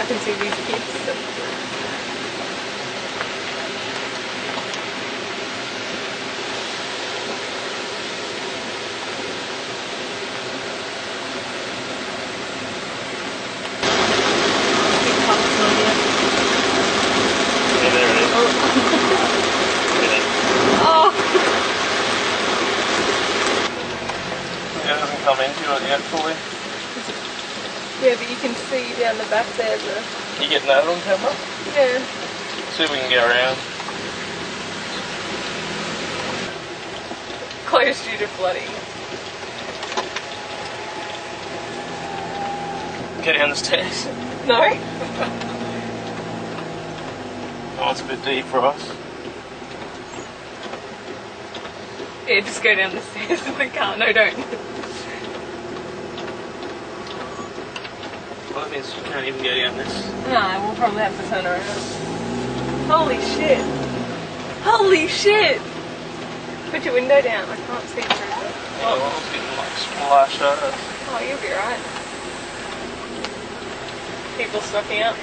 I can see these kids. Come into it yet fully. Yeah, but you can see down the back there You getting that on camera? Yeah. See if we can get around. Closed due to flooding. Get down the stairs. No? Oh, it's a bit deep for us. Yeah, just go down the stairs in the car. No, don't. Well, that means we can't even go down this. No, we'll probably have to turn around. Holy shit. Holy shit! Put your window down. I can't see through it. Oh, I was getting like splashed at us. Oh, you'll be right. People stocking up.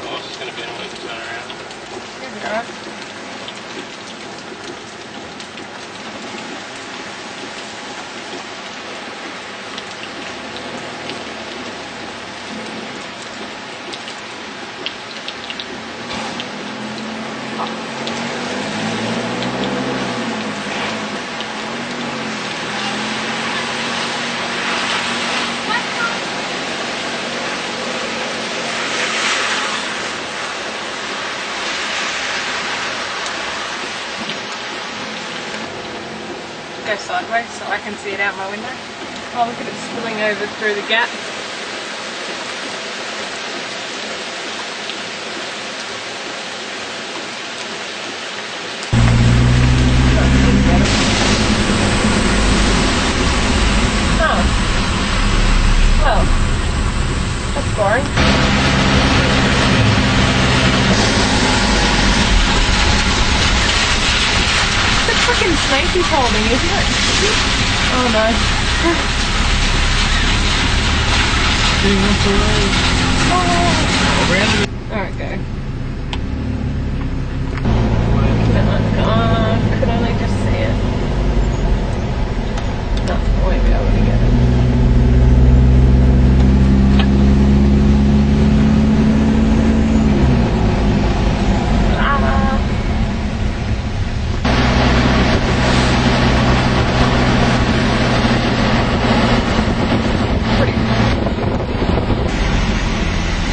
Oh, it's just going to be annoying to turn around. You'll be right. Go sideways so I can see it out my window. Oh, look at it spilling over through the gap. Oh. Well, that's boring. Fucking snake he's holding, isn't it? Oh no. Oh. Alright, go. Could only just see it. No, I won't be able to get it. Pretty.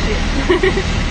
Shit.